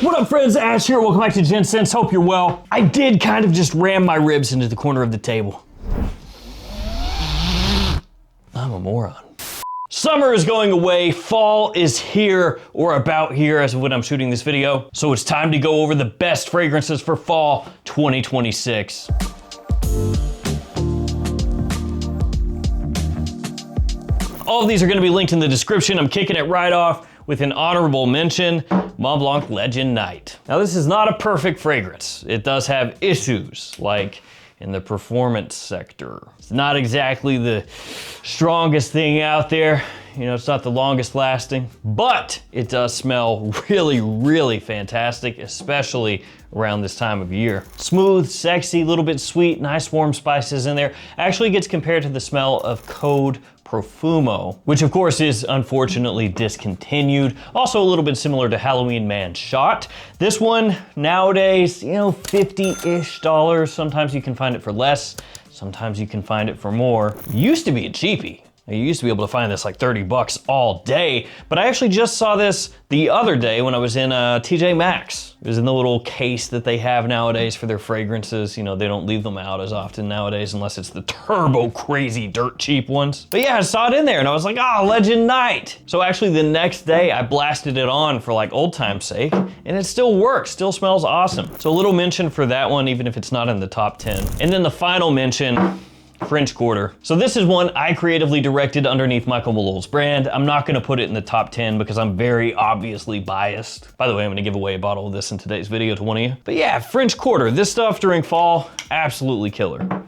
What up, friends? Ash here. Welcome back to Gents. Hope you're well. I did kind of just ram my ribs into the corner of the table. I'm a moron. Summer is going away, fall is here or about here as of when I'm shooting this video. So it's time to go over the best fragrances for fall 2026. All of these are gonna be linked in the description. I'm kicking it right off with an honorable mention, Mont Blanc Legend Night. Now this is not a perfect fragrance. It does have issues, like in the performance sector. It's not exactly the strongest thing out there. You know, it's not the longest lasting, but it does smell really, really fantastic, especially around this time of year. Smooth, sexy, a little bit sweet, nice warm spices in there. Actually gets compared to the smell of Code Profumo, which of course is unfortunately discontinued. Also a little bit similar to Halloween Man Shot. This one nowadays, you know, $50-ish. Sometimes you can find it for less. Sometimes you can find it for more. It used to be a cheapie. You used to be able to find this like 30 bucks all day, but I actually just saw this the other day when I was in TJ Maxx. It was in the little case that they have nowadays for their fragrances. You know, they don't leave them out as often nowadays unless it's the turbo crazy dirt cheap ones. But yeah, I saw it in there and I was like, ah, Legend Night. So actually the next day I blasted it on for like old time's sake and it still works, still smells awesome. So a little mention for that one, even if it's not in the top 10. And then the final mention, French Quarter. So this is one I creatively directed underneath Michael Malol's brand. I'm not gonna put it in the top 10 because I'm very obviously biased. By the way, I'm gonna give away a bottle of this in today's video to one of you. But yeah, French Quarter, this stuff during fall, absolutely killer.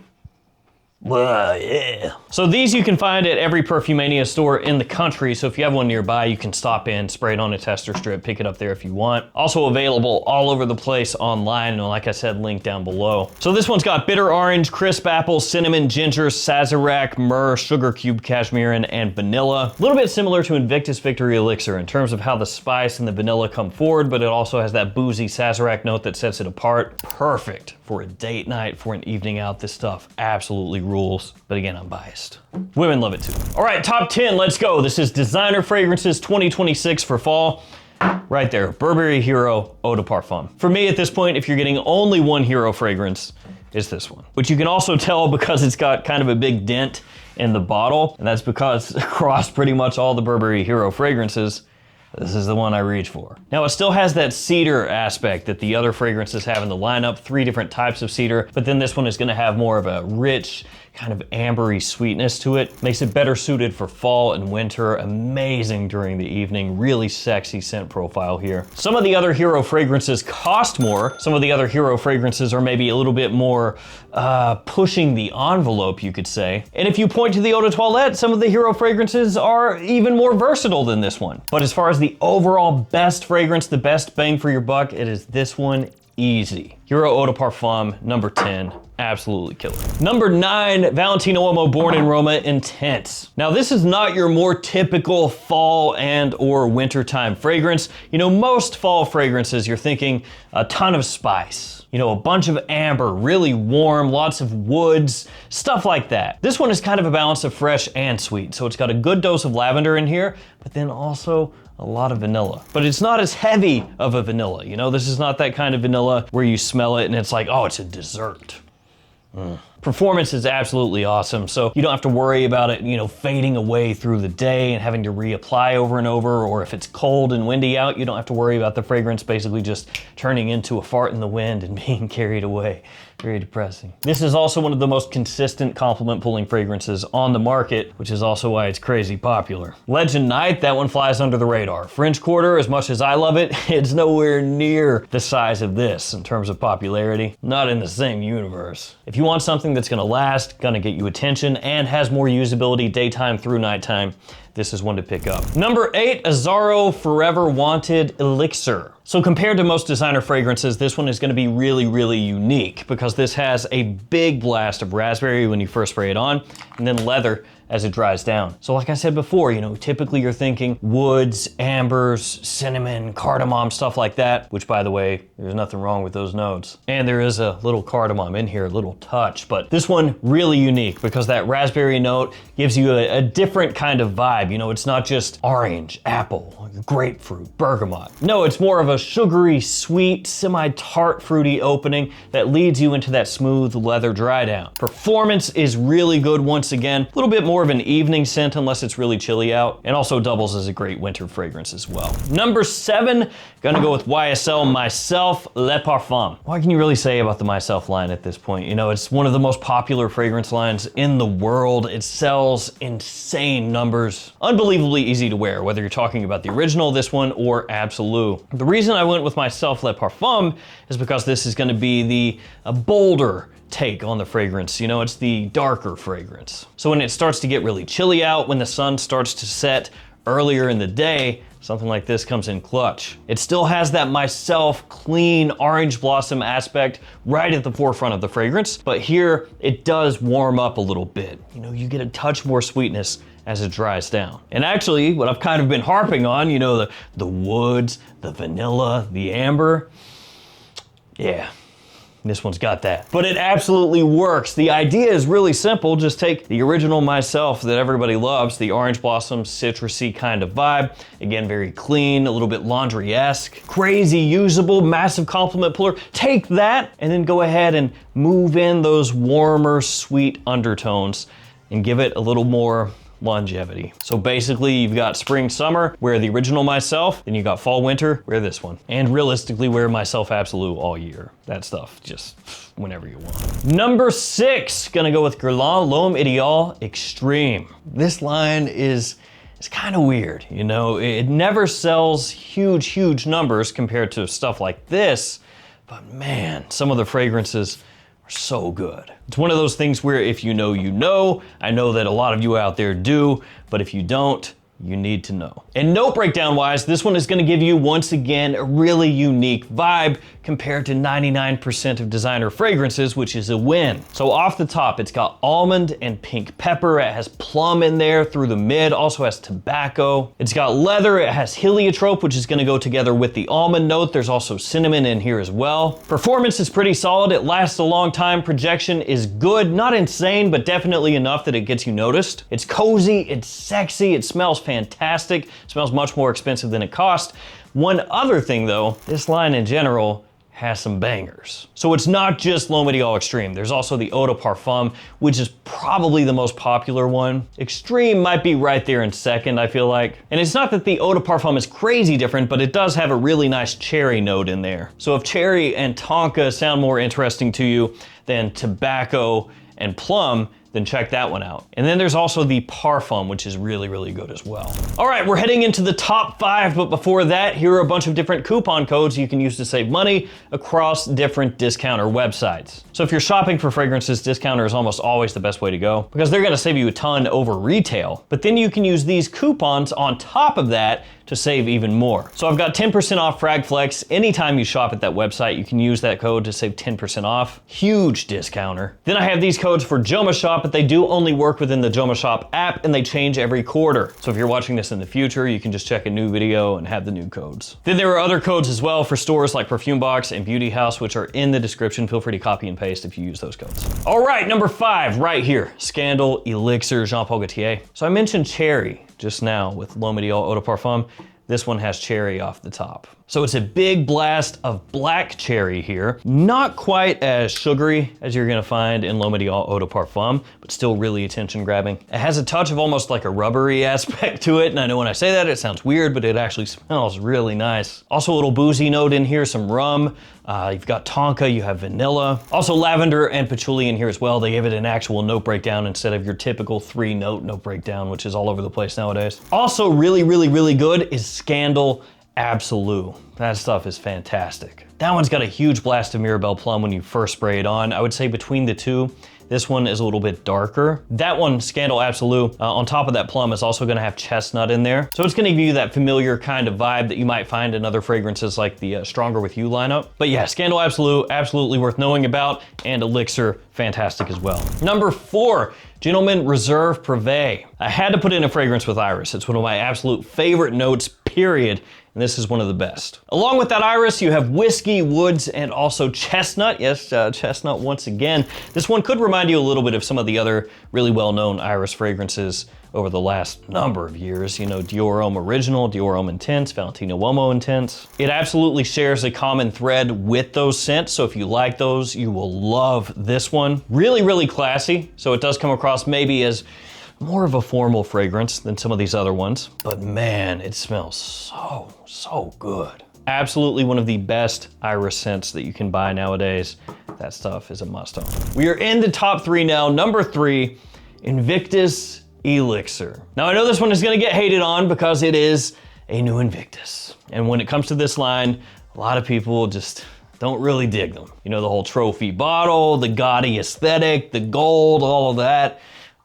Yeah. So these you can find at every Perfumania store in the country. So if you have one nearby, you can stop in, spray it on a tester strip, pick it up there if you want. Also available all over the place online. And like I said, link down below. So this one's got bitter orange, crisp apple, cinnamon, ginger, sazerac, myrrh, sugar cube, cashmere, and vanilla. A little bit similar to Invictus Victory Elixir in terms of how the spice and the vanilla come forward, but it also has that boozy sazerac note that sets it apart. Perfect for a date night, for an evening out. This stuff absolutely rules. But again, I'm biased. Women love it too. All right, top 10, let's go. This is Designer Fragrances 2026 for fall. Right there, Burberry Hero Eau de Parfum. For me at this point, if you're getting only one hero fragrance, it's this one. Which you can also tell because it's got kind of a big dent in the bottle, and that's because across pretty much all the Burberry Hero fragrances, this is the one I reach for. Now it still has that cedar aspect that the other fragrances have in the lineup, 3 different types of cedar, but then this one is gonna have more of a rich, kind of ambery sweetness to it. Makes it better suited for fall and winter, amazing during the evening, really sexy scent profile here. Some of the other hero fragrances cost more. Some of the other hero fragrances are maybe a little bit more pushing the envelope, you could say. And if you point to the eau de toilette, some of the hero fragrances are even more versatile than this one. But as far as the overall best fragrance, the best bang for your buck, it is this one, easy. Hero Eau de Parfum, number 10. Absolutely killer. Number 9, Valentino Uomo Born in Roma Intense. Now this is not your more typical fall and or wintertime fragrance. You know, most fall fragrances, you're thinking a ton of spice. You know, a bunch of amber, really warm, lots of woods, stuff like that. This one is kind of a balance of fresh and sweet. So it's got a good dose of lavender in here, but then also a lot of vanilla. But it's not as heavy of a vanilla. You know, this is not that kind of vanilla where you smell it and it's like, oh, it's a dessert. Performance is absolutely awesome, so you don't have to worry about it, you know, fading away through the day and having to reapply over and over, or if it's cold and windy out, you don't have to worry about the fragrance basically just turning into a fart in the wind and being carried away. Very depressing. This is also one of the most consistent compliment pulling fragrances on the market, which is also why it's crazy popular. Legend Night, that one flies under the radar. French Quarter, as much as I love it, it's nowhere near the size of this in terms of popularity. Not in the same universe. If you want something that's gonna last, gonna get you attention, and has more usability daytime through nighttime, this is one to pick up. Number 8, Azzaro Forever Wanted Elixir. So compared to most designer fragrances, this one is gonna be really, really unique because this has a big blast of raspberry when you first spray it on, and then leather as it dries down. So like I said before, you know, typically you're thinking woods, ambers, cinnamon, cardamom, stuff like that, which by the way, there's nothing wrong with those notes. And there is a little cardamom in here, a little touch, but this one really unique because that raspberry note gives you a different kind of vibe. You know, it's not just orange, apple, grapefruit, bergamot. No, it's more of a sugary, sweet, semi-tart, fruity opening that leads you into that smooth leather dry down. Performance is really good once again. A little bit more of an evening scent unless it's really chilly out, and also doubles as a great winter fragrance as well. Number 7, gonna go with YSL Myself Le Parfum. What can you really say about the Myself line at this point? You know, it's one of the most popular fragrance lines in the world. It sells insane numbers. Unbelievably easy to wear, whether you're talking about the original, this one, or Absolute. The reason I went with Myself Le Parfum is because this is gonna be the bolder take on the fragrance. You know, it's the darker fragrance. So when it starts to get really chilly out, when the sun starts to set earlier in the day, something like this comes in clutch. It still has that Myself clean orange blossom aspect right at the forefront of the fragrance, but here it does warm up a little bit. You know, you get a touch more sweetness as it dries down. And actually, what I've kind of been harping on, you know, the woods, the vanilla, the amber, yeah. This one's got that. But it absolutely works. The idea is really simple. Just take the original Myself that everybody loves, the orange blossom, citrusy kind of vibe. Again, very clean, a little bit laundry-esque, crazy usable, massive compliment puller. Take that and then go ahead and move in those warmer, sweet undertones and give it a little more longevity. So basically you've got spring, summer, wear the original Myself, then you got fall, winter, wear this one. And realistically wear Myself Absolute all year. That stuff, just whenever you want. Number 6, gonna go with Guerlain L'Homme Ideal Extreme. This line is kind of weird, you know? It never sells huge numbers compared to stuff like this, but man, some of the fragrances so good. It's one of those things where if you know, you know. I know that a lot of you out there do, but if you don't, you need to know. And note breakdown wise, this one is gonna give you, once again, a really unique vibe compared to 99% of designer fragrances, which is a win. So off the top, it's got almond and pink pepper. It has plum in there through the mid, also has tobacco. It's got leather, it has heliotrope, which is gonna go together with the almond note. There's also cinnamon in here as well. Performance is pretty solid. It lasts a long time. Projection is good, not insane, but definitely enough that it gets you noticed. It's cozy, it's sexy, it smells fantastic. It smells much more expensive than it cost. One other thing though, this line in general has some bangers. So it's not just L'Homme Ideal Extreme. There's also the Eau de Parfum, which is probably the most popular one. Extreme might be right there in second, I feel like. And it's not that the Eau de Parfum is crazy different, but it does have a really nice cherry note in there. So if cherry and tonka sound more interesting to you than tobacco and plum, then check that one out. And then there's also the Parfum, which is really good as well. All right, we're heading into the top 5, but before that, here are a bunch of different coupon codes you can use to save money across different discounter websites. So if you're shopping for fragrances, discounter is almost always the best way to go because they're gonna save you a ton over retail, but then you can use these coupons on top of that to save even more. So I've got 10% off FragFlex. Anytime you shop at that website, you can use that code to save 10% off. Huge discounter. Then I have these codes for JOMASHOP, but they do only work within the JOMASHOP app and they change every quarter. So if you're watching this in the future, you can just check a new video and have the new codes. Then there are other codes as well for stores like Perfume Box and Beauty House, which are in the description. Feel free to copy and paste if you use those codes. All right, number 5, right here. Scandal Elixir Jean Paul Gaultier. So I mentioned cherry just now with L'Homme Ideal Eau de Parfum. This one has cherry off the top. So it's a big blast of black cherry here. Not quite as sugary as you're gonna find in L'Homme Ideal Eau de Parfum, but still really attention grabbing. It has a touch of almost like a rubbery aspect to it. And I know when I say that, it sounds weird, but it actually smells really nice. Also a little boozy note in here, some rum. You've got tonka, you have vanilla. Also lavender and patchouli in here as well. They give it an actual note breakdown instead of your typical 3-note note breakdown, which is all over the place nowadays. Also really good is Scandal Absolute. That stuff is fantastic. That one's got a huge blast of Mirabelle Plum when you first spray it on. I would say between the two, This one is a little bit darker. That one, Scandal Absolute, on top of that plum is also gonna have chestnut in there. So it's gonna give you that familiar kind of vibe that you might find in other fragrances like the Stronger With You lineup. But yeah, Scandal Absolute, absolutely worth knowing about, and Elixir, fantastic as well. Number 4, Gentleman Reserve Privé. I had to put in a fragrance with iris. It's one of my absolute favorite notes, period. And this is one of the best. Along with that iris, you have whiskey, woods, and also chestnut. Yes, chestnut once again. This one could remind you a little bit of some of the other really well-known iris fragrances over the last number of years. You know, Dior Homme Original, Dior Homme Intense, Valentino Uomo Intense. It absolutely shares a common thread with those scents, so if you like those, you will love this one. Really, really classy, so it does come across maybe as more of a formal fragrance than some of these other ones, but man, it smells so good. Absolutely one of the best iris scents that you can buy nowadays. That stuff is a must-own. We are in the top 3 now. Number 3, Invictus Elixir. Now I know this one is gonna get hated on because it is a new Invictus. And when it comes to this line, a lot of people just don't really dig them. You know, the whole trophy bottle, the gaudy aesthetic, the gold, all of that.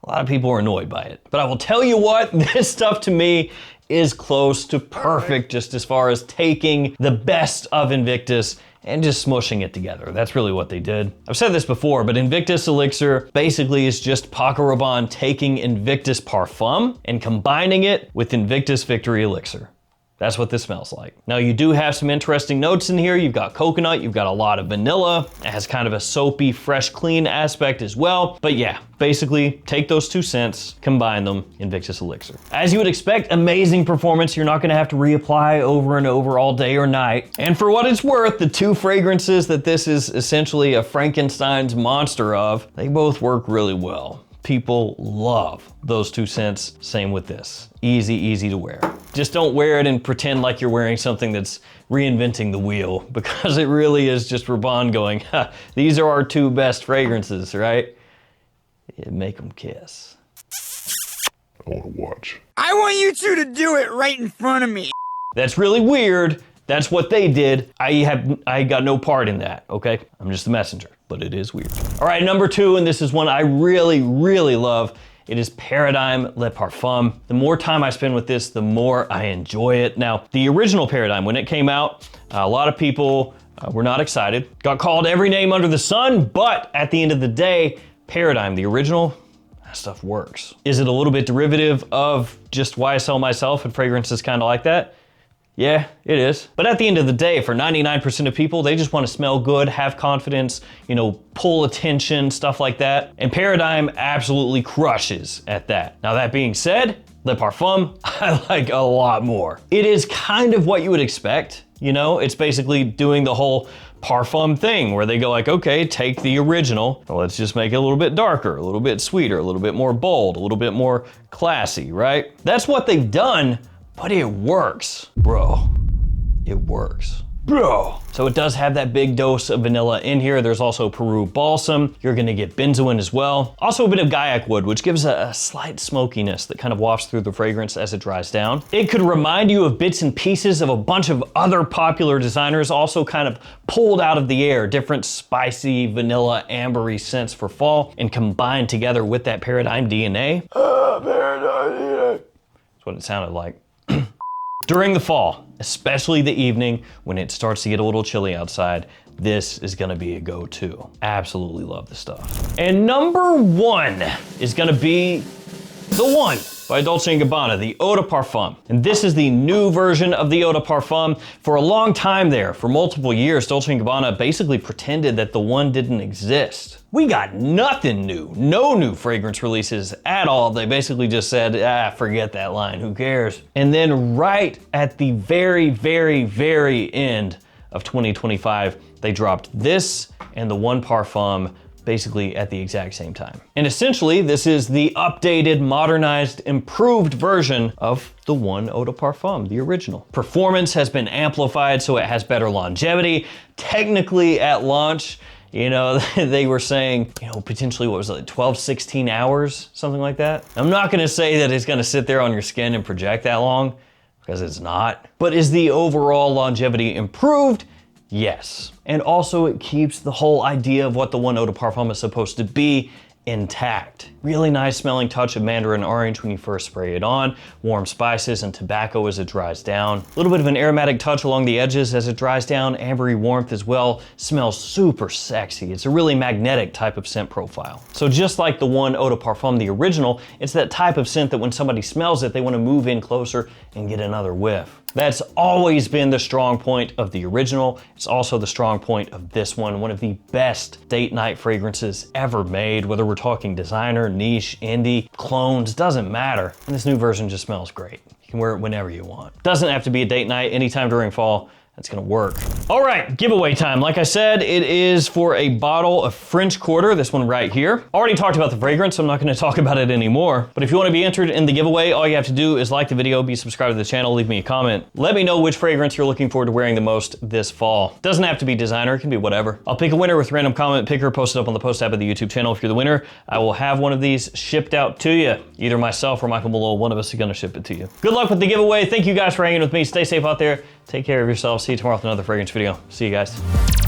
A lot of people are annoyed by it. But I will tell you what, this stuff to me is close to perfect just as far as taking the best of Invictus and just smushing it together. That's really what they did. I've said this before, but Invictus Elixir basically is just Paco Rabanne taking Invictus Parfum and combining it with Invictus Victory Elixir. That's what this smells like. Now you do have some interesting notes in here. You've got coconut, you've got a lot of vanilla. It has kind of a soapy, fresh, clean aspect as well. But yeah, basically take those 2 scents, combine them, Invictus Elixir. As you would expect, amazing performance. You're not gonna have to reapply over and over all day or night. And for what it's worth, the 2 fragrances that this is essentially a Frankenstein's monster of, they both work really well. People love those 2 scents. Same with this. Easy, easy to wear. Just don't wear it and pretend like you're wearing something that's reinventing the wheel, because it really is just Rabanne going, ha, these are our 2 best fragrances, right? Yeah, make them kiss. I want to watch. I want you 2 to do it right in front of me. That's really weird. That's what they did. I got no part in that, okay? I'm just the messenger, but it is weird. All right, number 2, and this is one I really, really love. It is Paradigme Le Parfum. The more time I spend with this, the more I enjoy it. Now, the original Paradigme, when it came out, a lot of people were not excited. Got called every name under the sun, but at the end of the day, Paradigme, the original, that stuff works. Is it a little bit derivative of just YSL myself and fragrances kind of like that? Yeah, it is. But at the end of the day, for 99% of people, they just want to smell good, have confidence, you know, pull attention, stuff like that. And Paradigme absolutely crushes at that. Now that being said, Le Parfum, I like a lot more. It is kind of what you would expect, you know? It's basically doing the whole Parfum thing where they go like, okay, take the original, let's just make it a little bit darker, a little bit sweeter, a little bit more bold, a little bit more classy, right? That's what they've done. But it works, bro. It works, bro. So it does have that big dose of vanilla in here. There's also Peru balsam. You're gonna get benzoin as well. Also a bit of Gaiac wood, which gives a slight smokiness that kind of wafts through the fragrance as it dries down. It could remind you of bits and pieces of a bunch of other popular designers, also kind of pulled out of the air, different spicy, vanilla, ambery scents for fall, and combined together with that Paradigme DNA. Paradigme DNA. That's what it sounded like. During the fall, especially the evening when it starts to get a little chilly outside, this is gonna be a go-to. Absolutely love this stuff. And number 1 is gonna be the one by Dolce & Gabbana, the Eau de Parfum. And this is the new version of the Eau de Parfum. For a long time there, for multiple years, Dolce & Gabbana basically pretended that the one didn't exist. We got nothing new, no new fragrance releases at all. They basically just said, forget that line, who cares? And then right at the very, very, very end of 2025, they dropped this and the One Parfum basically at the exact same time. And essentially, this is the updated, modernized, improved version of the One Eau de Parfum, the original. Performance has been amplified so it has better longevity. Technically at launch, you know, they were saying, you know, potentially, what was it, 12, 16 hours, something like that? I'm not gonna say that it's gonna sit there on your skin and project that long, because it's not. But is the overall longevity improved? Yes. And also it keeps the whole idea of what the One Eau de Parfum is supposed to be intact. Really nice smelling touch of mandarin orange when you first spray it on, warm spices and tobacco as it dries down. A little bit of an aromatic touch along the edges as it dries down, ambery warmth as well. Smells super sexy. It's a really magnetic type of scent profile. So just like the one Eau de Parfum, the original, it's that type of scent that when somebody smells it, they want to move in closer and get another whiff. That's always been the strong point of the original. It's also the strong point of this one of the best date night fragrances ever made, whether we're talking designer, niche, indie, clones, doesn't matter. And this new version just smells great. You can wear it whenever you want. Doesn't have to be a date night, anytime during fall. That's gonna work. All right, giveaway time. Like I said, it is for a bottle of French Quarter, this one right here. Already talked about the fragrance, so I'm not gonna talk about it anymore. But if you wanna be entered in the giveaway, all you have to do is like the video, be subscribed to the channel, leave me a comment. Let me know which fragrance you're looking forward to wearing the most this fall. Doesn't have to be designer, it can be whatever. I'll pick a winner with random comment picker, post it up on the post tab of the YouTube channel. If you're the winner, I will have one of these shipped out to you. Either myself or Michael Malone, one of us is gonna ship it to you. Good luck with the giveaway. Thank you guys for hanging with me. Stay safe out there. Take care of yourselves. See you tomorrow with another fragrance video. See you guys.